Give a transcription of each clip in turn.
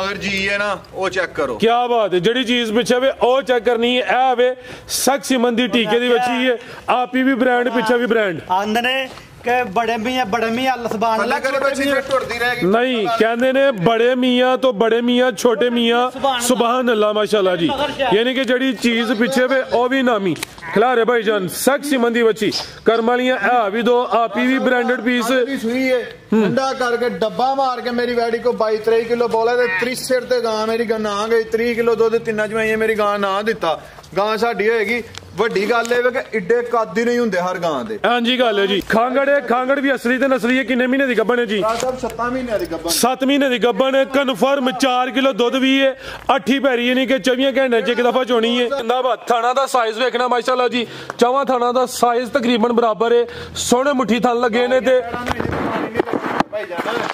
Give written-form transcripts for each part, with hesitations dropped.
अगर जी है ना वो चेक करो। क्या बात है, जड़ी चीज पिछे वे ओ चेक करनी है। ए वे सक्सी मंदी टीके दी बची है, आप ही भी ब्रांड पिछे भी ब्रांड आंदने के बड़े मियां लसबान नहीं कहते ने बड़े मियां तो बड़े मियां छोटे मियां सुभान अल्लाह माशाल्लाह जी। यानी कि जड़ी चीज पिछे वे ओ भी नामी खिलारे भाईजान सक्सी मंदी बची करमालियां है भी दो आप ही भी ब्रांडेड पीस सुई है ठंडा करके डब्बा मार के मेरी वैडी को 22-23 किलो बोला ते 30 सिर ते गां मेरी ना गई 30 किलो दुध तिन्ना जमाइए मेरी गां ना दिता। गां साडी होएगी ਵੱਡੀ ਗੱਲ ਇਹ ਵੇ ਕਿ ਇੱਡੇ ਕੱਦ ਹੀ ਨਹੀਂ ਹੁੰਦੇ ਹਰ ਗਾਂ ਦੇ। ਹਾਂਜੀ ਗੱਲ ਹੈ ਜੀ। ਖਾਂਗੜ ਵੀ ਅਸਲੀ ਤੇ ਨਸਲੀ ਹੈ। ਕਿੰਨੇ ਮਹੀਨੇ ਦੀ ਗੱਭਣ ਹੈ ਜੀ? 7 ਮਹੀਨੇ ਦੀ ਗੱਭਣ। 7 ਮਹੀਨੇ ਦੀ ਗੱਭਣ ਕਨਫਰਮ 4 ਕਿਲੋ ਦੁੱਧ ਵੀ ਹੈ। ਅੱਠੀ ਪੈਰੀ ਹੈ ਨਹੀਂ ਕਿ 24 ਘੰਟੇ ਚ ਇੱਕ ਦਫਾ ਚੋਣੀ ਹੈ। ਜਿੰਦਾਬਾਦ। ਥਾਣਾ ਦਾ ਸਾਈਜ਼ ਵੇਖਣਾ ਮਾਸ਼ਾਅੱਲਾ ਜੀ, ਚੌਵਾਂ ਥਾਣਾ ਦਾ ਸਾਈਜ਼ ਤਕਰੀਬਨ ਬਰਾਬਰ ਹੈ। ਸੋਹਣੇ ਮੁੱਠੀ ਥਣ ਲੱਗੇ ਨੇ ਤੇ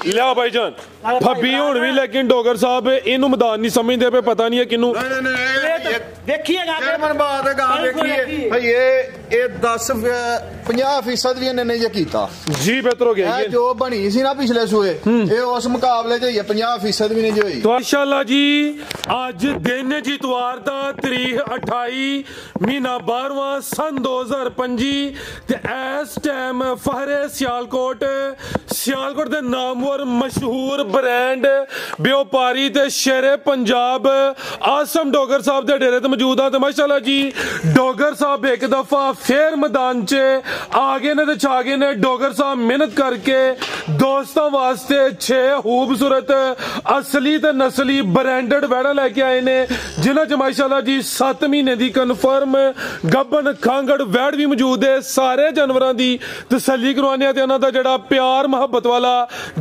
ਲਿਆ ਭਾਈਜਾਨ ਫੱਬੀ ਹੁਣ ਵੀ ਲੇਕਿਨ ਡੋਗਰ ਸਾਹਿਬ ਇਹਨੂੰ ਮੈਦਾਨ ਨਹੀਂ ਸਮਝਦੇ ਪਏ, ਪਤਾ ਨਹੀਂ ਹੈ ਕਿਨੂੰ ਵੇਖੀਏਗਾ ਮਨ ਬਾਤ ਹੈ ਗਾਂ ਵੇਖੀਏ ਭਾਈ ਇਹ 10-50% ਵੀ ਇਹਨੇ ਨਹੀਂ ਜੇ ਕੀਤਾ ਜੀ। ਬਿਹਤਰ ਹੋ ਗਿਆ ਇਹ ਜੋ ਬਣੀ ਸੀ ਨਾ ਪਿਛਲੇ ਸੂਏ ਇਹ ਉਸ ਮੁਕਾਬਲੇ 'ਚ ਹੀ 50% ਵੀ ਨਹੀਂ ਜੇ ਹੋਈ। ਮਾਸ਼ਾਅੱਲਾ ਜੀ ਅੱਜ ਦਿਨ ਜੀ ਇਤਵਾਰ ਦਾ ਤਰੀਕ 28 ਮਹੀਨਾ 12ਵਾਂ ਸਨ 2025 ਤੇ ਇਸ ਟਾਈਮ ਫਹਰੇ ਸਿਆਲਕੋਟ ਦੇ ਨਾਮਵਰ ਮਸ਼ਹੂਰ ਬ੍ਰਾਂਡ ਵਪਾਰੀ ਤੇ ਸ਼ੇਰੇ ਪੰਜਾਬ ਆਸਮ ਡੋਗਰ ਸਾਹਿਬ ਦੇ ਡੇਰੇ ਤੇ ਮੌਜੂਦ ਆ। ਤੇ ਮਾਸ਼ਾਅੱਲਾ ਜੀ ਡੋਗਰ ਸਾਹਿਬ ਇੱਕ ਦਫਾ ਫੇਰ ਮੈਦਾਨ 'ਚ ਆ ਗਏ ਨੇ ਤੇ ਛਾ ਗਏ ਨੇ। ਡੋਗਰ ਸਾਹਿਬ ਮਿਹਨਤ ਕਰਕੇ ਦੋਸਤਾਂ ਵਾਸਤੇ 6 ਖੂਬਸੂਰਤ ਅਸਲੀ ਤੇ ਨਸਲੀ ਬ੍ਰਾਂਡਡ ਵੈੜਾ ਲੈ ਕੇ ਆਏ ਨੇ ਜਿਨ੍ਹਾਂ 'ਚ ਮਾਸ਼ਾਅੱਲਾ ਜੀ 7 ਮਹੀਨੇ ਦੀ ਕਨਫਰਮ ਗੱਭਣ ਖਾਂਗੜ ਵੈੜ ਵੀ ਮੌਜੂਦ ਹੈ। ਸਾਰੇ ਜਾਨਵਰਾਂ ਦੀ ਤਸੱਲੀ ਕਰਵਾਉਂਦੇ ਤੇ ਉਹਨਾਂ ਦਾ ਜਿਹੜਾ ਪਿਆਰ ਮੁਹੱਬਤ वाला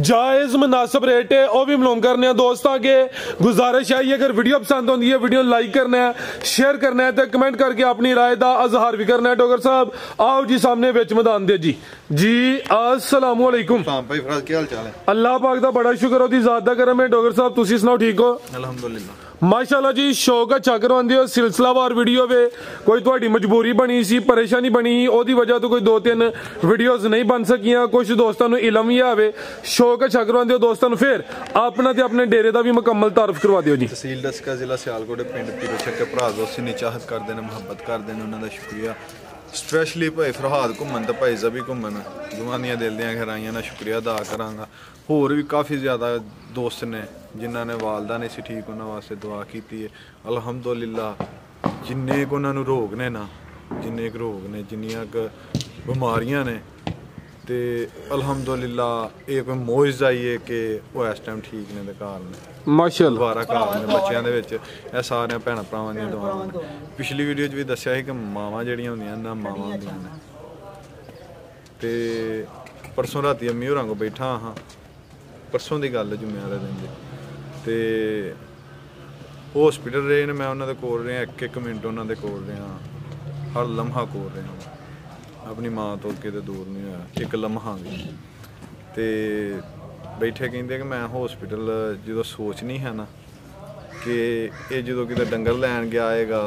जायज मुनासिब रेट है वह भी मालूम करने। दोस्तों आगे गुजारिश है अगर वीडियो पसंद होती है वीडियो लाइक करना है, शेयर करना है तो कमेंट करके अपनी राय का इजहार भी करना है। डोगर साहब आओ जी सामने विच मैदान दे जी अस्सलाम वालेकुम। अल्लाह पाक दा बड़ा शुक्र ओदी ज़ात दा करम है। डोगर साहब तुसी सुनाओ ठीक हो? अल्हम्दुलिल्लाह माशाअल्लाह जी। शौक अच्छा करवांदे हो सिलसिलावार वीडियो वे कोई तुहाडी मजबूरी बनी सी परेशानी बनी ओदी वजह तो कोई 2-3 वीडियोस नहीं बन सकियां। कुछ दोस्तों नूं इलम ही आवे शौक अच्छा करवांदे हो दोस्तों नूं फिर अपना ते अपने डेरे दा भी मुकम्मल तारफ करवा दिओ जी। तहसील दसका जिला सियालकोट पिंड पीरो छक्के भरा दोस्त नी चाहत करते हैं मुहब्बत करते हैं उन्होंने शुक्रिया स्पैशली भाई फरहाद घूमन तो भाई जबी घूमन दुआनियां दिल दियां खैराइयां ना शुक्रिया अदा करांगा। होर भी काफ़ी ज़्यादा दोस्त ने जिन्हों ने वालदा नहीं सी ठीक उन्होंने वास्ते दुआ की है अल्हम्दुलिल्लाह। जिन्ने क उन्होंने रोग ने ना जिन्ने क रोग ने जिन्नियां क बीमारियां ने ते अल्हम्दुलिल्लाह ये कोई मौज आई है कि वो इस टाइम ठीक ने ते घर ने माशाअल्लाह दुबारा घर ने बच्चों के विच ये सारे भैन भरावां दी दुआवां ने। पिछली वीडियो च भी दस्सिया कि मावां जिहड़ियां हुंदियां ना मावां हुंदियां ने ते परसों राती अम्मी होरां को बैठा हाँ परसों की गल जुम्मे वाले दिन दी ते हॉस्पिटल रहे ने मैं उन्होंने कोल रहा एक मिनट उन्होंने कोल रहा हर लम्हा कोल रहा अपनी माँ तो किते दूर नहीं होया एक लम्हा भी ते बैठे कहते कि मैं हॉस्पिटल जो सोच नहीं है ना कि ये जो कि डंगर लैन गया आएगा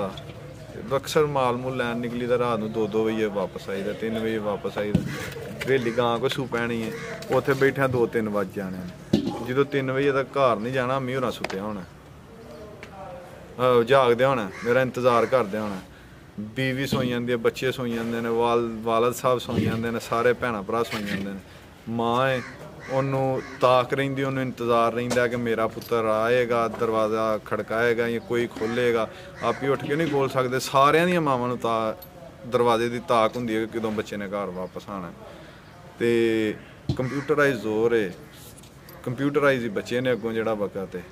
अक्सर माल मूल लैन निकली तो रात को 2-2 बजे वापस आई 3 बजे वापस आई घरेली गां को सू पैनी है उत्थे बैठे 2-3 बज जाने जो 3 बजे तक घर नहीं जाना अम्मी होना सुत्या होना जागदे होना मेरा इंतजार करदे होना बीवी सोई जाती है बच्चे सोई जाते हैं वालद साहब सोई जाते हैं सारे भैन भरा सोई जाते हैं। माँ है उन्होंने ताक रही उन्होंने इंतजार रहा कि मेरा पुत्र आएगा दरवाज़ा खड़काएगा या कोई खोलेगा आप ही उठ के नहीं खोल सकते। सारिया दी मावां नूं दरवाजे की ताक होंदी है कि कदों बच्चे ने घर वापस आना तो कंप्यूटराइज जोर है कंप्यूटराइज ही बच्चे ने अगों जिहड़ा वक्त है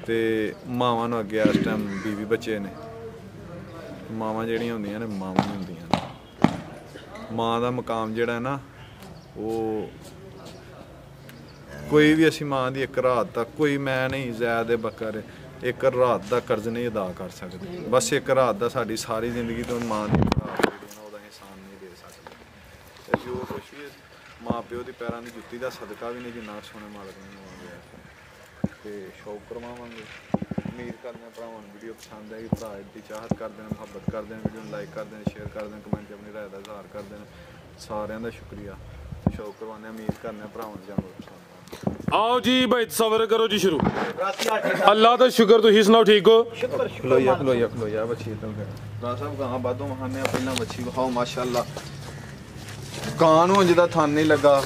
तो मावां नूं अगे इस टाइम बीवी बच्चे ने मावां जिहड़ियां हुंदियां ने मावां ही हुंदियां ने। माँ का मकाम जिहड़ा है ना वो कोई भी असी माँ की एक रात तक कोई मैं नहीं जैद बकर एक रात का कर्ज नहीं अदा कर सकते। बस एक रात का साड़ी सारी जिंदगी तो माँ की एहसान नहीं दे सकते। जो कुछ भी माँ प्यो की पैरों की जुत्ती का सदका भी नहीं जिन्ना सोने मालक ने गया तो शौक करवावांगे। उम्मीद करते भरावां वीडियो पसंद आएगी भरा की चाहत करते हैं मुहब्बत करते हैं वीडियो लाइक करते हैं शेयर करते हैं कमेंट अपनी राय का इजहार करते हैं सारिਆਂ ਦਾ शुक्रिया शौक करवाने उम्मीद करने भरावां जानवर पसंद आओ जी भाई सबर करो जी शुरू अल्लाह का शुक्र तुम सुनाओ ठीक हो ਖਲੋਇਆ ਬੱਚੀ ਤੋਂ ਰਾ ਸਾਹਿਬ ਗਾਂ ਬਾਦੋਂ ਮਹਾਨੇ ਪਹਿਲਾਂ ਬੱਚੀ ਵਿਖਾਓ ਮਾਸ਼ਾਅੱਲਾ ਕਾਂ ਨੂੰ ਜਿਹਦਾ ਥਣ ਨਹੀਂ ਲੱਗਾ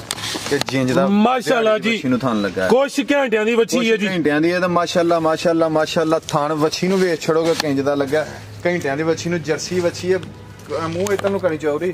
ਤੇ ਜਿੰਜ ਦਾ ਮਾਸ਼ਾਅੱਲਾ ਜੀ ਬੱਚੀ ਨੂੰ ਥਣ ਲੱਗਾ ਕੁਛ ਘੰਟਿਆਂ ਦੀ ਬੱਚੀ ਹੈ ਜੀ ਘੰਟਿਆਂ ਦੀ ਇਹ ਤਾਂ ਮਾਸ਼ਾਅੱਲਾ ਥਣ ਬੱਚੀ ਨੂੰ ਵੇਚ ਛੜੋਗੇ ਕਿੰਜ ਦਾ ਲੱਗਾ ਘੰਟਿਆਂ ਦੀ ਬੱਚੀ ਨੂੰ ਜਰਸੀ ਬੱਚੀ ਹੈ ਮੂੰਹ ਇਤਾਂ ਨੂੰ ਕਣੀ ਚੌੜੀ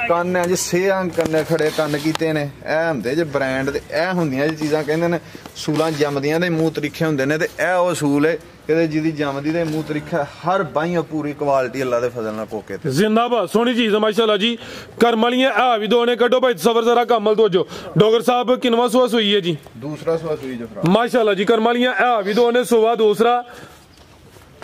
ਕੰਨ ਅੱਜ 6 ਅੰਕ ਕੰਨੇ ਖੜੇ ਕੰਨ ਕੀਤੇ ਨੇ ਇਹ ਹੁੰਦੇ ਜੇ ਬ੍ਰਾਂਡ ਦੇ ਇਹ ਹੁੰਦੀਆਂ ਜੀ ਚੀਜ਼ਾਂ ਕਹਿੰਦੇ ਨੇ ਸੂਲਾਂ ਜੰਮਦੀਆਂ ਦੇ ਮੂੰਹ ਤਰੀਖੇ ਹੁੰਦੇ ਨੇ ਤੇ ਇਹ ਉਹ ਸੂਲ ਹੈ ਇਹਦੇ ਜਿਹਦੀ ਜੰਮਦੀ ਦੇ ਮੂੰਹ ਤਰੀਖਾ ਹਰ ਬਾਈਆਂ ਪੂਰੀ ਕੁਆਲਿਟੀ ਅੱਲਾ ਦੇ ਫਜ਼ਲ ਨਾਲ ਕੋਕੇ ਤੇ जिंदाबाद सोनी चीज है माशाल्लाह जी करमलियां आ भी दो ने कटो भाई सबर जरा कमल तो जो डोगर साहब किनवा सुआ सुई है जी दूसरा सुआ सुई जफरा माशाल्लाह जी करमलियां आ भी दो ने सुआ दूसरा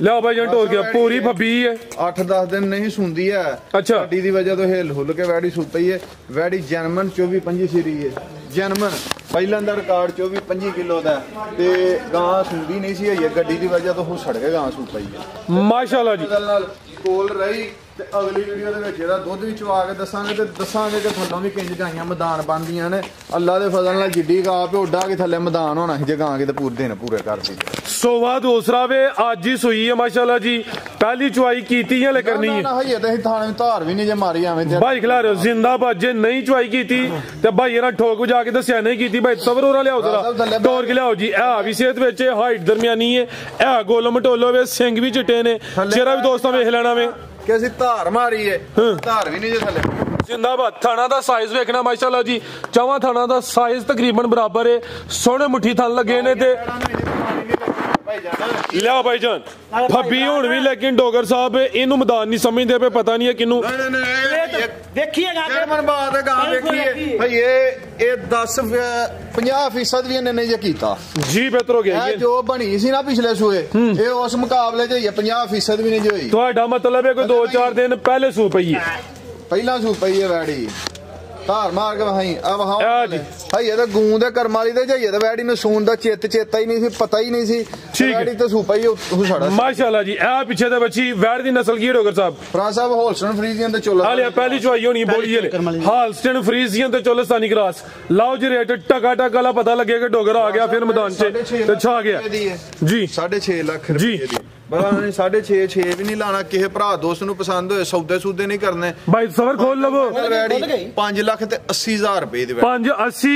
ਲਿਆਓ ਭਾਈ ਜੰਟ ਹੋ ਗਿਆ ਪੂਰੀ ਫੱਬੀ ਹੈ 8-10 ਦਿਨ ਨਹੀਂ ਸੁੰਦੀ ਹੈ ਅੱਛਾ ਗੱਡੀ ਦੀ ਵਜ੍ਹਾ ਤੋਂ ਹਿੱਲ ਹੁੱਲ ਕੇ ਵੈੜੀ ਸੁ ਪਈ ਹੈ ਵੈੜੀ ਜਨਮਨ 24-25 ਸੀਰੀ ਹੈ ਜਨਮਨ ਪਹਿਲਾਂ ਦਾ ਰਿਕਾਰਡ 24-25 ਕਿਲੋ ਦਾ ਤੇ ਗਾਂ ਸੁੰਦੀ ਨਹੀਂ ਸੀ ਹੋਈ ਗੱਡੀ ਦੀ ਵਜ੍ਹਾ ਤੋਂ ਉਹ ਸੜ ਕੇ ਗਾਂ ਸੁ ਪਈ ਹੈ ਮਾਸ਼ਾਅੱਲਾ ਜੀ ਨਾਲ ਕੋਲ ਰਹੀ ਤੇ ਅਗਲੀ ਵੀਡੀਓ ਦੇ ਵਿੱਚ ਇਹਦਾ ਦੁੱਧ ਵੀ ਚਵਾ ਕੇ ਦੱਸਾਂਗੇ ਤੇ ਦੱਸਾਂਗੇ ਕਿ ਥੱਲੋਂ ਵੀ ਕਿੰਜ ਗਾਈਆਂ ਮੈਦਾਨ ਬਣਦੀਆਂ ਨੇ ਅੱਲਾ ਦੇ ਫਜ਼ਲ ਨਾਲ ਜਿੱਡੀ ਗਾਂ ਪੇ ਉੱਡਾ ਕੇ ਥੱਲੇ ਮੈਦਾਨ ਹੋਣਾ ਸੀ ਜੇ ਗਾਂ ਕੇ ਤੇ ਪੂਰੇ ਦਿਨ ਪੂਰੇ ਕਰਦੀ ਸੋਵਾ ਦੂਸਰਾ ਵੇ ਅੱਜ ਹੀ ਸੂਈ ਹੈ ਮਾਸ਼ਾਅੱਲਾ ਜੀ ਪਹਿਲੀ ਚੁਆਈ ਕੀਤੀ ਹੈ ਲੈ ਕਰਨੀ ਹੈ ਨਾ ਹਈਏ ਤੇ ਥਾਣੇ ਧਾਰ ਵੀ ਨਹੀਂ ਜੇ ਮਾਰੀ ਐਵੇਂ ਭਾਈ ਖਿਲਾ ਰਹੇ ਜ਼ਿੰਦਾਬਾਦ ਜੇ ਨਹੀਂ ਚੁਆਈ ਕੀਤੀ ਤੇ ਭਾਈ ਇਹਨਾਂ ਠੋਕ ਵਜਾ ਕੇ ਦੱਸਿਆ ਨਹੀਂ ਕੀਤੀ ਭਾਈ ਸਬਰ ਹੋਰਾ ਲਿਆਓ ਜਰਾ ਤੋੜ ਕੇ ਲਿਆਓ ਜੀ ਇਹ ਵੀ ਸਿਹਤ ਵਿੱਚ ਹਾਈਟ ਦਰਮਿਆਨੀ ਹੈ ਇਹ ਗੋਲ ਮਟੋਲੋ ਵੇ ਸਿੰਘ ਵੀ ਚਿੱਟੇ ਨੇ ਚਿਹਰਾ ਵੀ ਦੋਸਤਾਂ ਵੇਖ ਲੈਣਾ ਵੇ ਕਿ ਅਸੀਂ ਧਾਰ ਮਾਰੀ ਏ ਧਾਰ ਵੀ ਨਹੀਂ ਜੇ ਥੱਲੇ जिंदाबाद थाना दा साइज वेखना माशाल्लाह जी चौवां थाना दा साइज तकरीबन बराबर है सोने मुट्ठी थन लगे ने ते लिया भाईजान फब्बी हुण भी लेकिन डोगर साहब इनू मैदान नहीं समझदे पे पता नहीं है किनू देखिएगा ਜਰਮਨ ਬਾਤ ਗਾਂ ਵੇਖੀਏ ਭਈ ਇਹ 10-50% ਵੀ ਇਹਨੇ ਨਹੀਂ ਜੇ ਕੀਤਾ जी बेहतर हो गया ਇਹ ਜੋ ਬਣੀ ਸੀ ਨਾ ਪਿਛਲੇ ਸੂਏ ਇਹ ਉਸ ਮੁਕਾਬਲੇ 'ਚ ਹੀ 50% ਵੀ ਨਹੀਂ ਜੇ ਹੋਈ ਤੁਹਾਡਾ ਮਤਲਬ ਹੈ ਕੋਈ 2-4 दिन पहले सू पई है ਪਹਿਲਾਂ ਸੂ ਪਈ ਹੈ ਵੈੜੀ ਧਾਰ ਮਾਰ ਕੇ ਵਹਾਈ ਆ ਵਹਾਓ ਹਈ ਇਹ ਤਾਂ ਗੂੰ ਦੇ ਕਰਮ ਵਾਲੀ ਤੇ ਜਾਈਏ ਤੇ ਵੈੜੀ ਨੂੰ ਸੂਣ ਦਾ ਚੇਤਾ ਹੀ ਨਹੀਂ ਸੀ ਪਤਾ ਹੀ ਨਹੀਂ ਸੀ ਵੈੜੀ ਤੇ ਸੂ ਪਈ ਉਹ ਸਾਡਾ माशाल्लाह जी आ पीछे ते बच्ची वैड़ दी नस्ल की डोगर साहब ਫਰਾਂ ਸਾਹਿਬ ਹੋਲਸਟਨ ਫਰੀਜ਼ੀਅਨ ਤੇ ਚੋਲਾ हाले पहली चुआई होनी बोली हालस्टन फ्रीजियन ते चोलस्तानी क्रॉस लाओ जी रेट टका टका वाला पता लगेगा डोगर आ गया फिर मैदान से ते छा गया जी 6.5 ਲੱਖ ਰੁਪਏ ਦੀ ਬੜਾ ਨਹੀਂ 6.5 ਵੀ ਨਹੀਂ ਲਾਣਾ ਕਿਸੇ ਭਰਾ ਦੋਸਤ ਨੂੰ ਪਸੰਦ ਹੋਏ ਸੌਦੇ ਸੂਦੇ ਨਹੀਂ ਕਰਨੇ भाई सबर खोल लवो 5 ਲੱਖ ਤੇ 80,000 ਰੁਪਏ ਦੀ 580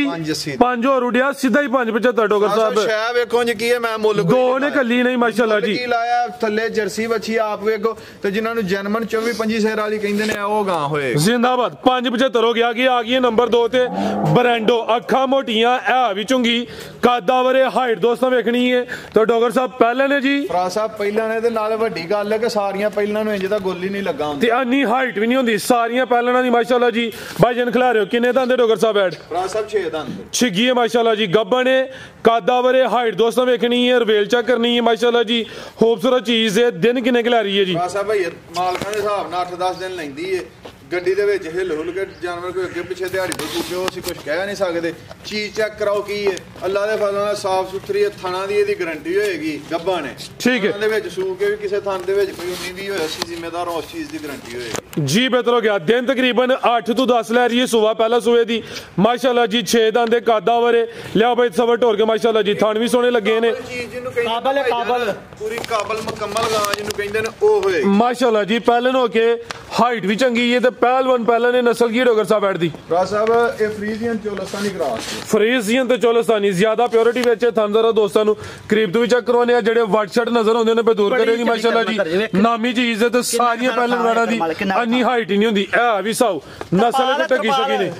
5 और उड़िया सीधा ही 575 डोगर साहब ਸ਼ਾਇ ਵੇਖੋ ਜੀ ਕੀ ਹੈ ਮੈਂ ਮੁੱਲ दो ने कली नहीं माशाल्लाह जी ਕੀ ਲਾਇਆ ਥੱਲੇ ਜਰਸੀ ਬੱਚੀ ਆਪ ਵੇਖੋ ਤੇ ਜਿਨ੍ਹਾਂ ਨੂੰ ਜਨਮਨ 24-25 ਸ਼ੇਰ ਵਾਲੀ ਕਹਿੰਦੇ ਨੇ ਉਹ ਗਾਂ ਹੋਏ जिंदाबाद 575 हो गया आ गई नंबर 2 ते बरैंडो अखा मोटियां है भी चुंगी कादा वरे हाइट दोस्तों वेखनी है तो डोगर साहब पहले ने जी ਫਰਾ ਸਾਹਿਬ ਪਹਿਲਾਂ ਨੇ ਤੇ ਨਾਲ ਵੱਡੀ ਗੱਲ ਹੈ ਕਿ ਸਾਰੀਆਂ ਪਹਿਲਾਂ ਨੂੰ ਇੰਜ ਦਾ ਗੋਲ ਹੀ ਨਹੀਂ ਲੱਗਾ ਹੁੰਦਾ ਤੇ ਅੰਨੀ ਹਾਈਟ ਵੀ ਨਹੀਂ ਹੁੰਦੀ ਸਾਰੀਆਂ ਪਹਿਲਾਂ ਦੀ ਮਾਸ਼ਾਅੱਲਾ ਜੀ ਭਾਈ ਜਨ ਖਿਲਾ ਰਹੇ ਹੋ ਕਿੰਨੇ ਦੰਦੇ ਡੋਗਰ ਸਾਹਿਬ ਐਡ ਫਰਾ ਸਾਹਿਬ 6 ਦੰਦ ਛਿੱਗੀ ਹੈ ਮਾਸ਼ਾਅੱਲਾ ਜੀ ਗੱਬਾ ਨੇ ਕਾਦਾ ਵਰੇ ਹਾਈਟ ਦੋਸਤਾਂ ਵੇਖਣੀ ਹੈ ਰਵੇਲ ਚੈੱਕ ਕਰਨੀ ਹੈ ਮਾਸ਼ਾਅੱਲਾ ਜੀ ਖੂਬਸੂਰਤ ਚੀਜ਼ ਹੈ ਦਿਨ ਕਿੰਨੇ ਖਿਲਾ ਰਹੀ ਹੈ ਜੀ ਫਰਾ ਸਾਹਿਬ ਭਾਈ ਮਾਲਕਾਂ ਦੇ ਹਿਸਾਬ ਨਾਲ 8-10 ਦਿਨ ਲੈਂਦੀ ਹੈ ਗੱਡੀ ਦੇ ਵਿੱਚ ਹਿੱਲ ਹੁੱਲ ਕੇ ਜਾਨਵਰ ਕੋਈ ਅੱਗੇ ਪਿੱਛੇ ਦਿਹਾੜੀ ਤੋਂ ਦੂਜੇ ਅਸੀਂ ਕੁਝ ਕਹਿ ਨਹੀਂ ਸਕਦੇ ਚੀਜ਼ ਚੈੱਕ ਕਰਾਓ ਕੀ ਹੈ ਅੱਲਾ ਦੇ ਫਜ਼ਲ ਨਾਲ ਸਾਫ ਸੁਥਰੀ ਥਣਾ ਦੀ ਇਹਦੀ ਗਾਰੰਟੀ ਹੋਏਗੀ ਗੱਬਾਂ ਨੇ ਠੀਕ ਹੈ ਦੇ ਵਿੱਚ ਸੂ ਕੇ ਵੀ ਕਿਸੇ ਥਣ ਦੇ ਵਿੱਚ ਕੋਈ ਉਮੀਦ ਹੀ ਹੋਇਆ ਅਸੀਂ ਜ਼ਿੰਮੇਦਾਰ ਉਸ ਚੀਜ਼ ਦੀ ਗਾਰੰਟੀ ਹੋਏਗੀ जी बेहतर हो गया दिन तकरीबन 8 to 10 लै रही है सुबह पहला सुबह दी माशाल्लाह जी 6 दंदे कादा वरे लिया भाई सबर ढोर के माशाल्लाह जी थान भी सोने लगे ने ਚੀਜ਼ ਜਿਹਨੂੰ ਕਹਿੰਦੇ ਕਾਬਲ ਹੈ, ਕਾਬਲ। ਪੂਰੀ ਕਾਬਲ ਮੁਕੰਮਲ ਗਾਂ ਜਿਹਨੂੰ ਕਹਿੰਦੇ ਨੇ ਉਹ ਹੋਏ माशाल्लाह जी पहलन हो के हाइट भी चंगी है ते पहलवान पहले ने नस्ल की डोगर साहब बैठ दी ਫਰਾ ਸਾਹਿਬ ਇਹ ਫਰੀਜ਼ੀਅਨ ਚੋਲਸਤਾਨੀ ਕਰਾਸ ਫਰੀਜ਼ੀਅਨ ਤੇ ਚੋਲਸਤਾਨੀ ਜ਼ਿਆਦਾ ਪਿਓਰਿਟੀ ਵਿੱਚ ਥਾਂ ਜ਼ਰਾ ਦੋਸਤਾਂ ਨੂੰ ਕਰੀਬ ਤੋਂ ਵੀ ਚੈੱਕ ਕਰਵਾਉਣੇ ਆ ਜਿਹੜੇ ਵਾਈਟ ਸ਼ਰਟ ਨਜ਼ਰ ਆਉਂਦੇ ਨੇ ਬਦੂਰ ਕਰੇਗੀ ਮਾਸ਼ਾਅੱਲਾ ਜੀ ਨਾਮੀ ਚੀਜ਼ ਹੈ ਤੇ ਸਾਰੀਆਂ ਪਹਿਲਨ ਵਾਲਾ ਦੀ ਅੰਨੀ ਹਾਈਟ ਹੀ ਨਹੀਂ ਹੁੰਦੀ ਇਹ ਵੀ ਸਾਉ ਨਸਲ ਤੇ ਟੱਕੀ ਸ਼ਕੀ ਨੇ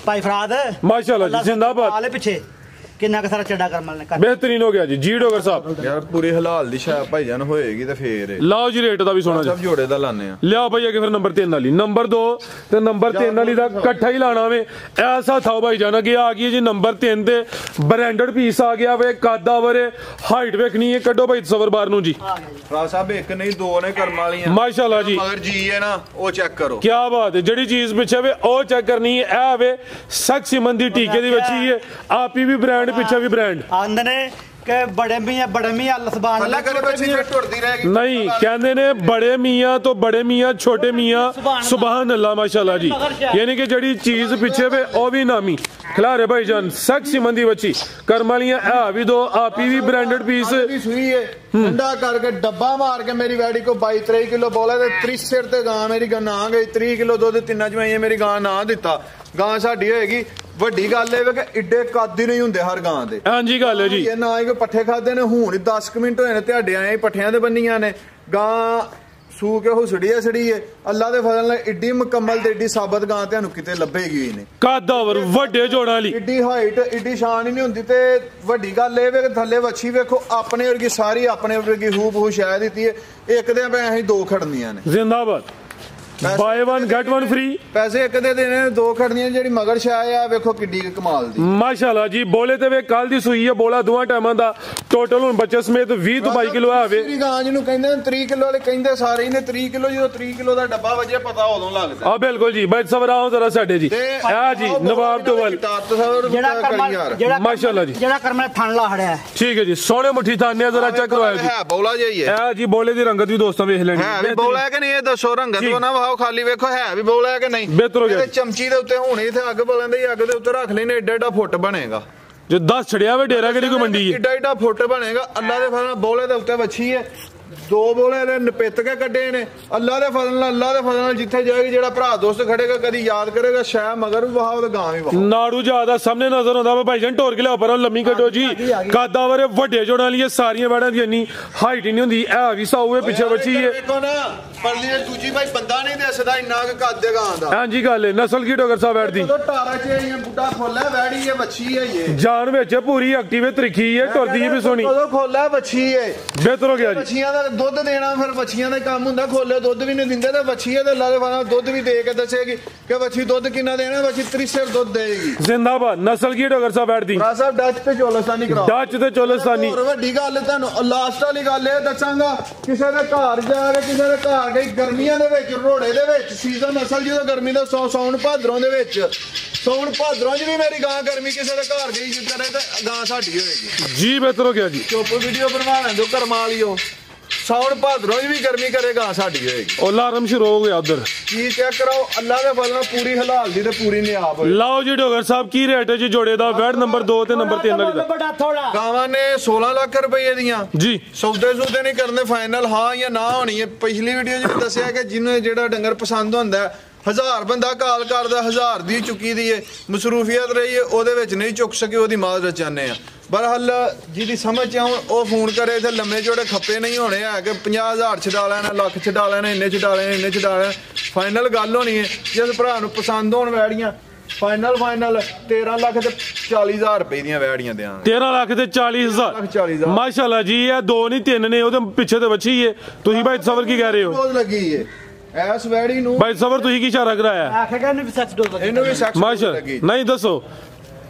ਭਾਈ ਫਰਾਦ ਮਾਸ਼ਾਅੱਲਾ ਜੀ ਜ਼ਿੰਦਾਬਾਦ ਆਲੇ ਪਿੱਛੇ ਕਿੰਨਾ ਕ ਸਾਰਾ ਚੱਡਾ ਕਰਮਲ ਨੇ ਕਰ बेहतरीन हो गया जी जी डोगर साहब ਯਾਰ ਪੂਰੀ ਹਲਾਲ ਦੀ ਸ਼ਾਇ ਭਾਈਜਾਨ ਹੋਏਗੀ ਤੇ ਫੇਰ ਲਾਓ ਜੀ ਰੇਟ ਦਾ ਵੀ ਸੋਣਾ ਜੀ ਸਭ ਜੋੜੇ ਦਾ ਲਾਣੇ ਆ ਲਿਆਓ ਭਾਈ ਅੱਗੇ ਫਿਰ ਨੰਬਰ 3 ਵਾਲੀ ਨੰਬਰ 2 ਤੇ ਨੰਬਰ 3 ਵਾਲੀ ਦਾ ਇਕੱਠਾ ਹੀ ਲਾਣਾ ਵੇ ਐਸਾ ਥਾਓ ਭਾਈ ਜਾਨ ਅੱਗੇ ਆ ਗਈ ਜੀ ਨੰਬਰ 3 ਤੇ ਬ੍ਰਾਂਡਡ ਪੀਸ ਆ ਗਿਆ ਵੇ ਕਾਦਾ ਵਰੇ ਹਾਈਟ ਵੇਖਣੀ ਹੈ ਕੱਢੋ ਭਾਈ ਸਵਰ ਬਾਰ ਨੂੰ ਜੀ ਫਰਾ ਸਾਹਿਬ ਇੱਕ ਨਹੀਂ ਦੋ ਨੇ ਕਰਮ ਵਾਲੀਆਂ ਮਾਸ਼ਾਅੱਲਾ ਜੀ ਮਗਰ ਜੀ ਹੈ ਨਾ ਉਹ ਚੈੱਕ ਕਰੋ ਕੀ ਬਾਤ ਹੈ ਜਿਹੜੀ ਚੀਜ਼ ਪਿੱਛੇ ਵੇ ਉਹ ਚੈੱਕ ਕਰਨੀ ਹੈ ਇਹ ਵੇ ਸਖਸੀਮਨ ਦੀ ਟੀਕੇ ਦੀ ਬੱਚੀ ਹੈ ਆਪੀ ਵੀ ਬ੍ਰਾਂਡ ਪਿੱਛੇ ਵੀ ਬ੍ਰਾਂਡ ਆਂਦੇ ਨੇ ਕਿ ਬੜੇ ਮੀਆਂ ਲਸਬਾਨ ਅੱਲਾ ਕਰੇ ਬੱਚੀ ਫਿਰ ਟੁੱਟਦੀ ਰਹੇਗੀ ਨਹੀਂ ਕਹਿੰਦੇ ਨੇ ਬੜੇ ਮੀਆਂ ਤੋਂ ਬੜੇ ਮੀਆਂ ਛੋਟੇ ਮੀਆਂ ਸੁਭਾਨ ਅੱਲਾਹ ਮਾਸ਼ਾਅੱਲਾ ਜੀ ਯਾਨੀ ਕਿ ਜਿਹੜੀ ਚੀਜ਼ ਪਿੱਛੇ ਵੇ ਉਹ ਵੀ ਨਾਮੀ ਖਿਲਾਰੇ ਭਾਈਜਾਨ ਸੈਕਸੀ ਮੰਦੀ ਬੱਚੀ ਕਰਮਾਲੀਆਂ ਆ ਵੀ ਦੋ ਆਪੀ ਵੀ ਬ੍ਰਾਂਡਡ ਪੀਸ ਦੀ ਸੂਈ ਹੈ ਠੰਡਾ ਕਰਕੇ ਡੱਬਾ ਮਾਰ ਕੇ ਮੇਰੀ ਵੈੜੀ ਕੋ 22-23 ਕਿਲੋ ਬੋਲੇ ਤੇ 30 ਸਿਰ ਤੇ ਗਾਂ ਮੇਰੀ ਨਾ ਗਈ 30 ਕਿਲੋ ਦੁੱਧ ਤਿੰਨਾਂ ਚਵਾਈਆਂ ਮੇਰੀ ਗਾਂ ਨਾ ਦਿੱਤਾ ਗਾਂ ਸਾਡੀ ਹੋਏਗੀ ਵੱਡੀ ਗੱਲ ਇਹ ਵੇ ਕਿ ਇੱਡੇ ਕੱਦ ਹੀ ਨਹੀਂ ਹੁੰਦੇ ਹਰ ਗਾਂ ਦੇ ਹਾਂਜੀ ਗੱਲ ਹੈ ਜੀ ਇਹ ਨਾ ਹੀ ਪੱਠੇ ਖਾਦੇ ਨੇ ਹੁਣ 10 ਮਿੰਟ ਹੋਏ ਨੇ ਤੁਹਾਡੇ ਆਏ ਪੱਠਿਆਂ ਦੇ ਬੰਨੀਆਂ ਨੇ ਗਾਂ ਸੂ ਕੇ ਹੁਸੜੀ ਏ ਅੱਲਾ ਦੇ ਫਜ਼ਲ ਨਾਲ ਏਡੀ ਮੁਕੰਮਲ ਤੇ ਏਡੀ ਸਾਬਤ ਗਾਂ ਤੁਹਾਨੂੰ ਕਿਤੇ ਲੱਭੇਗੀ ਹੀ ਨਹੀਂ ਕਾਦਾਵਰ ਵੱਡੇ ਜੋੜਾਂ ਵਾਲੀ ਏਡੀ ਹਾਈਟ ਏਡੀ ਸ਼ਾਨ ਹੀ ਨਹੀਂ ਹੁੰਦੀ ਤੇ ਵੱਡੀ ਗੱਲ ਇਹ ਵੇ ਕਿ ਥੱਲੇ ਵੱਛੀ ਵੇਖੋ ਆਪਣੇ ਵਰਗੀ ਸਾਰੀ ਆਪਣੇ ਵਰਗੀ ਹੂ ਸ਼ਾਇਦ ਦਿੱਤੀ ਏ ਇੱਕ ਦੇ ਪੈ ਅਸੀਂ ਦੋ ਖੜਨੀਆਂ ਨੇ ਜ਼ਿੰਦਾਬਾਦ ਬਾਏ 1 ਗੈਟ 1 ਫ੍ਰੀ ਪੈਸੇ ਇੱਕ ਦੇ ਦੇਣੇ ਦੋ ਖੜਨੀਆਂ ਜਿਹੜੀ ਮਗਰ ਛਾਇਆ ਆ ਵੇਖੋ ਕਿੱਡੀ ਕਮਾਲ ਦੀ ਮਾਸ਼ਾਅੱਲਾ ਜੀ ਬੋਲੇ ਤੇ ਵੇ ਕੱਲ ਦੀ ਸੂਈ ਹੈ ਬੋਲਾ ਦੋਵਾਂ ਟਾਈਮਾਂ ਦਾ ਟੋਟਲ ਹੁਣ ਬੱਚੇ ਸਮੇਤ 20 ਤੋਂ 22 ਕਿਲੋ ਆਵੇ ਮੇਰੀ ਗਾਂ ਜਿਹਨੂੰ ਕਹਿੰਦੇ ਨੇ 3 ਕਿਲੋ ਵਾਲੇ ਕਹਿੰਦੇ ਸਾਰੇ ਹੀ ਨੇ 3 ਕਿਲੋ ਜਦੋਂ 3 ਕਿਲੋ ਦਾ ਡੱਬਾ ਵਜੇ ਪਤਾ ਉਦੋਂ ਲੱਗਦਾ ਆ ਬਿਲਕੁਲ ਜੀ ਬੈਠ ਸਵਰ ਆਓ ਜ਼ਰਾ ਸਾਡੇ ਜੀ ਆ ਜੀ ਨਵਾਬ ਟੋਵਲ ਜਿਹੜਾ ਮਾਸ਼ਾਅੱਲਾ ਜੀ ਜਿਹੜਾ ਕਰਮ ਨੇ ਥਣ ਲਾ ਹੜਿਆ ਠੀਕ ਹੈ ਜੀ ਸੋਹਣੇ ਮੁੱਠੀ ਥਾਨਿਆ ਜ਼ਰਾ ਚੈੱਕ ਕਰਵਾਓ ਜੀ ਹੈ ਬੋਲਾ ਜਿਹਾ ਹੈ ਆ ਜੀ ਬੋਲੇ ਦੀ ਰੰਗਤ ਵੀ ਦੋਸਤਾਂ ਵੇਖ ਲੈਣੀ ਹੈ ਵੀ ਬੋਲਾ ਹੈ ਕਿ ਨਹੀਂ ਇਹ ਦੱਸੋ ਰੰਗਤ ਤੋਂ ਨਾ ਵਹਾਓ ਖਾਲੀ ਵੇਖੋ ਹੈ ਵੀ ਬੋਲਾ ਹੈ ਕਿ ਨਹੀਂ ਬਿਹਤਰ ਹੋ ਗਿਆ ਚਮਚੀ ਦੇ ਉੱਤੇ ਹੁਣ ਇੱਥੇ ਅੱਗ ਬਲਣ ਦੀ ਅੱਗ ਦੇ ਉੱਤੇ ਰੱਖ ਲੈਨੇ ਏਡਾ ਫੁੱਟ ਬਣੇਗਾ ਜੋ 10 ਛੜਿਆ ਵੇ ਡੇਰਾ ਕਿਹੜੀ ਕੋਈ ਮੰਡੀ ਹੈ ਏਡਾ ਫੁੱਟ ਬਣੇਗਾ ਅੱਲਾ ਦੇ ਫਜ਼ਲ ਨਾਲ ਬੋਲੇ ਦੇ ਉੱਤੇ ਵੱਛੀ ਹੈ ਦੋ ਬੋਲੇ ਦੇ ਨਪਿੱਤ ਕੇ ਕੱਢੇ ਨੇ ਅੱਲਾ ਦੇ ਫਜ਼ਲ ਨਾਲ ਜਿੱਥੇ ਜਾਏਗੀ ਜਿਹੜਾ ਭਰਾ ਦੋਸਤ ਖੜੇਗਾ ਕਦੀ ਯਾਦ ਕਰੇਗਾ ਸ਼ਾਇਦ ਮਗਰ ਵੀ ਵਹਾਓ ਤੇ ਗਾਂ ਵੀ ਵਹਾਓ ਨਾੜੂ ਜਿਆਦਾ ਸਾਹਮਣੇ ਨਜ਼ਰ ਆਉਂਦਾ ਵਾ ਭਾਈਜਾਨ ਢੋਰ ਕੇ ਲਿਆ ਪਰੋਂ ਲੰਮੀ ਕੱਢੋ ਜੀ ਕਾਦਾਵਰ ਵੱਡੇ ਜੋੜਾਂ ਵਾਲੀ ਸਾਰੀਆਂ ਵੜਾਂ ਦੀ ਇੰਨੀ ਹਾਈਟ ਹੀ ਨਹੀਂ ਹੁੰਦੀ ਇਹ ਵੀ ਸਾਊਏ ਪਿੱਛੇ ਬੱਚੀ ਹੈ ਦੇਖੋ ਨਾ ਪਰਲੀ ਦੇ ਦੂਜੀ ਭਾਈ ਬੰਦਾ ਨਹੀਂ ਦੱਸਦਾ ਇੰਨਾ ਕਿ ਕੱਦ ਦੇ ਗਾਂ ਦਾ ਹਾਂਜੀ ਗੱਲ ਹੈ ਨਸਲ ਕੀ ਡੋਗਰ ਸਾਹਿਬ ਬੈਠਦੀ ਜਦੋਂ ਟਾਰਾ ਚ ਇਹ ਬੁੱਢਾ ਖੋਲਾ ਵੈੜੀ ਹੈ ਵੱਛੀ ਹੈ ਇਹ ਜਾਨ ਵਿੱਚ ਪੂਰੀ ਐਕਟਿਵ ਤਰੀਖੀ ਹੈ ਟੁਰਦੀ ਵੀ ਸੋਹਣੀ ਜਦੋਂ ਖੋਲਾ ਵੱਛੀ ਹੈ ਬਿਹਤਰ ਹੋ ਗਿਆ ਜੀ ਵੱਛੀਆਂ ਦਾ ਦੁੱਧ ਦੇਣਾ ਫਿਰ ਵੱਛੀਆਂ ਦਾ ਕੰਮ ਹੁੰਦਾ ਖੋਲੇ ਦੁੱਧ ਵੀ ਨਹੀਂ ਦਿੰਦੇ ਤੇ ਵੱਛੀ ਹੈ ਤੇ ਅੱਲਾ ਦੇ ਵਾਲਾ ਦੁੱਧ ਵੀ ਦੇ ਕੇ ਦੱਸੇਗੀ ਕਿ ਵੱਛੀ ਦੁੱਧ ਕਿੰਨਾ ਦੇਣਾ ਵੱਛੀ 30 ਸਿਰ ਦੁੱਧ ਦੇਗੀ ਜ਼ਿੰਦਾਬਾਦ ਨਸਲ ਕੀ ਡੋਗਰ ਸਾਹਿਬ ਬੈਠਦੀ ਭਰਾ ਸਾਹਿਬ ਡੱਚ ਤੇ ਚੋਲਸਤਾਨੀ ਕਰਾਓ ਡੱਚ ਤੇ ਚੋਲਸਤਾਨੀ ਹੋਰ ਵੱਡੀ ਗੱਲ ਤੁਹਾਨੂੰ ਲਾਸਟ ਵਾਲੀ ਗੱਲ ਇਹ ਦੱਸਾਂਗਾ ਕਿਸੇ ਦੇ ਘਰ ਜਾ ਕੇ ਕਿਸੇ ਦੇ ਘਰ ਗਈ ਗਰਮੀਆਂ ਦੇ ਵਿੱਚ ਰੋੜੇ ਦੇ ਵਿੱਚ ਸੀਜ਼ਨ ਅਸਲ ਜਦੋਂ ਗਰਮੀ ਦਾ ਸੌਣ ਭਾਦਰੋਂ ਦੇ ਵਿੱਚ ਸੌਣ ਭਾਦਰੋਂ ਚ ਵੀ ਮੇਰੀ ਗਾਂ ਗਰਮੀ ਕਿਸੇ ਦੇ ਘਰ ਗਈ ਜਿੱਦਾਂ ਤੇ ਗਾਂ ਸਾਡੀ ਹੋਏਗੀ ਜੀ ਬਿਹਤਰ ਹੋ ਗਿਆ ਜੀ ਚੁੱਪ ਵੀਡੀਓ ਬਣਵਾ ਲੈਂਦੇ ਕਰਮਾ ਲਿਓ ਸੌਣ ਭਾਦਰੋਂ ਵੀ ਗਰਮੀ ਕਰੇਗਾ ਸਾਡੀ ਹੋਏਗੀ ਉਹ ਲਾਰਮ ਸ਼ੁਰੂ ਹੋ ਗਿਆ ਉਧਰ ਕੀ ਚੈੱਕ ਕਰਾਓ ਅੱਲਾ ਦੇ ਫਜ਼ਲ ਨਾਲ ਪੂਰੀ ਹਲਾਲ ਦੀ ਤੇ ਪੂਰੀ ਨਿਆਬ ਹੋਏ ਲਾਓ ਜੀ ਡੋਗਰ ਸਾਹਿਬ ਕੀ ਰੇਟ ਹੈ ਜੀ ਜੋੜੇ ਦਾ ਵੈਟ ਨੰਬਰ 2 ਤੇ ਨੰਬਰ 3 ਵਾਲੀ ਦਾ ਬੜਾ ਥੋੜਾ ਗਾਵਾਂ ਨੇ 16 ਲੱਖ ਰੁਪਏ ਦੀਆਂ ਜੀ ਸੌਦੇ ਨਹੀਂ ਕਰਨੇ ਫਾਈਨਲ ਹਾਂ ਜਾਂ ਨਾ ਹੋਣੀ ਹੈ ਪਿਛਲੀ ਵੀਡੀਓ 'ਚ ਦੱਸਿਆ ਕਿ ਜਿਹਨੂੰ ਜਿਹੜਾ ਡੰਗਰ ਪਸੰਦ ਹੁੰਦਾ 1000 ਬੰਦਾ ਕਾਲ ਕਰਦਾ 1000 ਦੀ ਚੁੱਕੀ ਦੀ ਏ ਮਸਰੂਫੀਅਤ ਰਹੀ ਏ ਉਹਦੇ ਵਿੱਚ ਨਹੀਂ ਚੁੱਕ ਸਕੇ ਉਹਦੀ ਮਾਜ਼ਰਤ ਚਾਹੁੰਦੇ ਆ ਬਰਹਲ ਜਿਹਦੀ ਸਮਝ ਆਉਣ ਉਹ ਫੋਨ ਕਰੇ ਇੱਥੇ ਲੰਮੇ ਜੋੜੇ ਖੱਪੇ ਨਹੀਂ ਹੋਣੇ ਹੈ ਕਿ 50000 ਛਡਾ ਲੈਣਾ ਲੱਖ ਛਡਾ ਲੈਣਾ ਇੰਨੇ ਛਡਾ ਲੈਣਾ ਫਾਈਨਲ ਗੱਲ ਹੋਣੀ ਹੈ ਜਿਸ ਭਰਾ ਨੂੰ ਪਸੰਦ ਹੋਣ ਵੈੜੀਆਂ ਫਾਈਨਲ 13 ਲੱਖ ਤੇ 40000 ਰੁਪਏ ਦੀਆਂ ਵੈੜੀਆਂ ਦੇਾਂਗੇ 13 ਲੱਖ ਤੇ 40000 ਮਾਸ਼ਾਅੱਲਾ ਜੀ ਇਹ 2 ਨਹੀਂ 3 ਨੇ ਉਹਦੇ ਪਿੱਛੇ ਤੇ ਬੱਚੀ ਏ ਤੁਸੀਂ ਭਾਈ ਸਬਰ ਕੀ ਕਹਿ ਰਹੇ ਹੋ ਬਹੁਤ ਲੱਗੀ ਏ ਐਸ ਵੈੜੀ ਨੂੰ ਭਾਈ ਸਬਰ ਤੁਸੀਂ ਕੀ ਇਸ਼ਾਰਾ ਕਰਾਇਆ ਆਖੇਗਾ ਇਹਨੂੰ ਵੀ ਸੱਚ ਡੋਜ਼ ਲੱਗੀ ਇਹਨੂੰ ਵੀ ਸੈਕਸ ਮਾਸ਼ਾਅੱਲਾ ਨਹੀਂ ਦੱਸੋ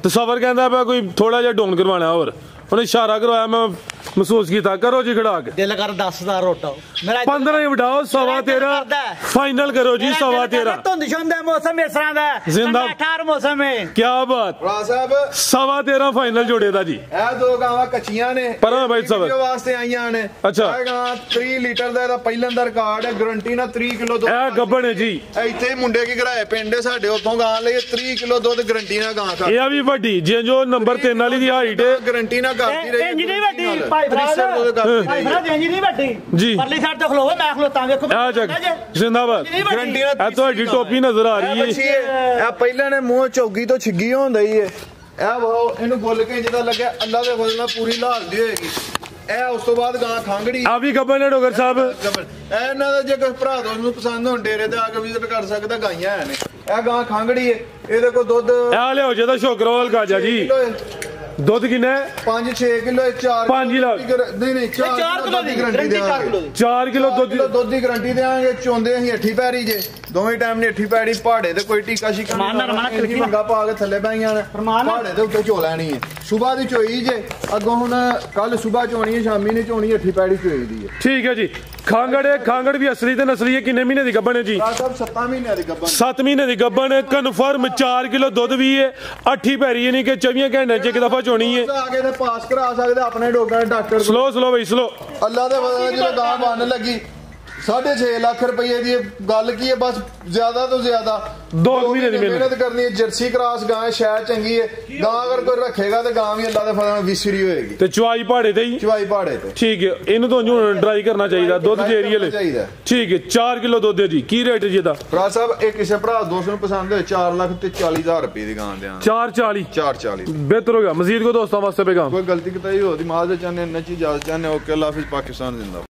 ਤੇ ਸਬਰ ਕਹਿੰਦਾ ਪਿਆ ਕੋਈ ਥੋੜਾ ਜਿਹਾ ਡੋਨ ਕਰਵਾਣਾ ਹੋਰ ਉਹਨੇ ਇਸ਼ਾਰਾ ਕਰਵਾਇਆ ਮੈਂ ਮਹਿਸੂਸ ਕੀਤਾ ਕਰੋ ਜੀ ਖੜਾ ਕੇ ਦਿਲ ਕਰ 10,000 ਰੋਟਾ ਮੇਰਾ 15 ਹੀ ਵਡਾਓ 13.5 ਫਾਈਨਲ ਕਰੋ ਜੀ 13.5 ਧੁੰਦ ਛੁੰਦ ਹੈ ਮੌਸਮ ਇਸ ਤਰ੍ਹਾਂ ਦਾ ਜ਼ਿੰਦਾ 18 ਮੌਸਮ ਹੈ ਕੀ ਬਾਤ ਭਰਾ ਸਾਹਿਬ 13.5 ਫਾਈਨਲ ਜੋੜੇ ਦਾ ਜੀ ਇਹ ਦੋ ਗਾਵਾਂ ਕੱਚੀਆਂ ਨੇ ਪਰ ਭਾਈ ਸਾਹਿਬ ਵੀਡੀਓ ਵਾਸਤੇ ਆਈਆਂ ਨੇ ਅੱਛਾ ਇਹ ਗਾਂ 3 ਲੀਟਰ ਦਾ ਇਹਦਾ ਪਹਿਲਾਂ ਦਾ ਰਿਕਾਰਡ ਹੈ ਗਾਰੰਟੀ ਨਾਲ 3 ਕਿਲੋ ਦੁੱਧ ਇਹ ਗੱਬਣ ਹੈ ਜੀ ਇੱਥੇ ਮੁੰਡੇ ਕੀ ਘਰਾਏ ਪਿੰਡ ਹੈ ਸਾਡੇ ਉੱਥੋਂ ਗਾਂ ਲਈ 3 ਕਿਲੋ ਦੁੱਧ ਗਾਰੰਟੀ ਨਾਲ ਗਾਂ ਖਾ ਇਹ ਆ ਵੀ ਵੱਡੀ ਜੇ ਜੋ ਨੰਬਰ 3 ਵਾਲੀ ਦੀ ਹਾਈਟ ਗਾਰੰਟੀ ਨਾਲ ਕਰਦੀ ਰਹੀ ਇੰਜ ਨਹੀਂ ਵੱਡੀ ਭਾਈ ਫਰਾਦ ਇੰਜ ਨਹੀਂ ਵੱਡੀ ਜੀ ਪਰਲੀ ਸਾਈਡ ਤੇ ਖਲੋਵੇ ਮੈਂ ਖਲੋਤਾ ਵੇਖੋ ਆ ਜਾ ਜ਼ਿੰਦਾਬਾਦ ਗਾਰੰਟੀ ਨਾਲ ਇਹ ਤੁਹਾਡੀ ਟੋਪੀ ਨਜ਼ਰ ਆ ਰਹੀ ਹੈ ਇਹ ਪਹਿਲਾਂ ਨੇ ਮੂੰਹ ਚੌਗੀ ਤੋਂ ਛਿੱਗੀ ਹੁੰਦਾ ਹੀ ਇਹ ਵਾਓ ਇਹਨੂੰ ਬੁੱਲ ਕੇ ਜਿੱਦਾਂ ਲੱਗਿਆ ਅੱਲਾ ਦੇ ਫਜ਼ਲ ਨਾਲ ਪੂਰੀ ਲਾਲਦੀ ਹੋਏਗੀ ਇਹ ਉਸ ਤੋਂ ਬਾਅਦ ਗਾਂ ਖੰਗੜੀ ਆ ਵੀ ਗੱਬਣ ਨੇ ਡੋਗਰ ਸਾਹਿਬ ਇਹਨਾਂ ਦਾ ਜੇ ਕੋਈ ਭਰਾ ਦੋਸਤ ਨੂੰ ਪਸੰਦ ਹੋਣ ਡੇਰੇ ਤੇ ਆ ਕੇ ਵਿਜ਼ਿਟ ਕਰ ਸਕਦਾ ਗਾਈਆਂ ਨੇ ਇਹ ਗਾਂ ਖੰਗੜੀ ਏ ਇਹਦੇ ਕੋਲ ਦੁੱਧ ਆ ਲਿਓ ਜਿਹਦਾ ਸ਼ੁਕਰਵਾਲ ਕਾਜਾ ਜੀ ਦੁੱਧ ਕਿੰਨਾ 5-6 ਕਿਲੋ 4 5 ਕਿਲੋ ਨਹੀਂ 4 ਕਿਲੋ ਦੀ ਗਾਰੰਟੀ ਦੇਵਾਂਗੇ 4 ਕਿਲੋ ਦੁੱਧ ਦੀ ਗਾਰੰਟੀ ਦੇਵਾਂਗੇ ਚੋਂਦੇ ਅਸੀਂ ਅੱਠੀ ਪੈਰੀ ਜੇ ਦੋਵੇਂ ਟਾਈਮ ਨੇ ਅੱਠੀ ਪੈੜੀ ਪਹਾੜੇ ਤੇ ਕੋਈ ਟੀਕਾ ਸ਼ਿਕਾ ਨਹੀਂ ਮੰਗਾ ਪਾ ਕੇ ਥੱਲੇ ਪਾਈਆਂ ਨੇ ਪਹਾੜੇ ਦੇ ਉੱਤੇ ਚੋ ਲੈਣੀ ਹੈ ਸਵੇਰ ਦੀ ਚੋਈ ਜੇ ਅੱਗੋਂ ਹੁਣ ਕੱਲ ਸਵੇਰ ਚੋਣੀ ਹੈ ਸ਼ਾਮੀ ਨੇ ਚੋਣੀ ਅੱਠੀ ਪੈੜੀ ਚੋਈ ਦੀ ਹੈ ਠੀਕ ਹੈ ਜੀ ਖਾਂਗੜ ਵੀ ਅਸਲੀ ਤੇ ਨਸਲੀ ਹੈ। ਕਿੰਨੇ ਮਹੀਨੇ ਦੀ ਗੱਭਣ ਹੈ ਜੀ? ਸਾਹਿਬ 7 ਮਹੀਨਿਆਂ ਦੀ ਗੱਭਣ। 7 ਮਹੀਨੇ ਦੀ ਗੱਭਣ ਕਨਫਰਮ 4 ਕਿਲੋ ਦੁੱਧ ਵੀ ਹੈ। 8 ਪੈਰੀ ਹੈ, ਨਹੀਂ ਕਿ 24 ਘੰਟੇ ਚ ਇੱਕ ਦਫਾ ਚੋਣੀ ਹੈ। ਆ ਕੇ ਤੇ ਪਾਸ ਕਰਾ ਸਕਦੇ ਆਪਣੇ ਡੋਗਾਂ ਦੇ ਡਾਕਟਰ। ਸਲੋ ਬਈ ਸਲੋ। ਅੱਲਾ ਦੇ ਵਜ੍ਹਾ ਜਦੋਂ ਗਾਂ ਬੰਨ ਲੱਗੀ 6.5 ਲੱਖ ਰੁਪਏ ਦੀ ਗੱਲ ਕੀ ਹੈ, ਬਸ ਜ਼ਿਆਦਾ ਤੋਂ ਜ਼ਿਆਦਾ 2 ਮਹੀਨੇ ਦੀ ਮਿਹਨਤ ਕਰਨੀ ਹੈ। ਜਰਸੀ ਕ੍ਰਾਸ ਗਾਂ ਹੈ, ਸ਼ਾਇਦ ਚੰਗੀ ਹੈ ਗਾਂ, ਅਗਰ ਕੋਈ ਰੱਖੇਗਾ ਤੇ ਗਾਂ ਵੀ ਅੱਲਾ ਦੇ ਫਜ਼ਲ ਨਾਲ ਵਿਸਰੀ ਹੋਏਗੀ ਤੇ ਚਵਾਈ ਪਹਾੜੇ ਤੇ ਹੀ, ਚਵਾਈ ਪਹਾੜੇ ਤੇ। ਠੀਕ ਹੈ, ਇਹਨੂੰ ਤਾਂ ਹੁਣ ਡਰਾਈ ਕਰਨਾ ਚਾਹੀਦਾ, ਦੁੱਧ ਦੇ ਏਰੀਏ ਚਾਹੀਦਾ। ਠੀਕ ਹੈ, 4 ਕਿਲੋ ਦੁੱਧ ਹੈ ਜੀ। ਕੀ ਰੇਟ ਜੀ ਇਹਦਾ? ਭਰਾ ਸਾਹਿਬ ਇਹ ਕਿਸੇ ਭਰਾ ਦੋਸਤ ਨੂੰ ਪਸੰਦ ਹੋਏ 4,40,000 ਰੁਪਏ ਦੀ ਗਾਂ ਦਿਆਂ। 440 440 ਬਿਹਤਰ ਹੋ ਗਿਆ। ਮਜ਼ੀਦ ਕੋ ਦੋਸਤਾਂ ਵਾਸਤੇ ਪੈਗਾਮ? ਕੋਈ ਗਲਤੀ ਕਿਤਾਈ ਹੋਦੀ ਮਾਲ ਦੇ ਚਾਹਨੇ ਨੱਚੀ ਇਜਾਜ਼ਤ ਚਾਹਨੇ। ਓਕੇ, ਅੱਲਾ ਹਾਫਿਜ਼, ਪਾਕਿस्तान जिंदाबाद।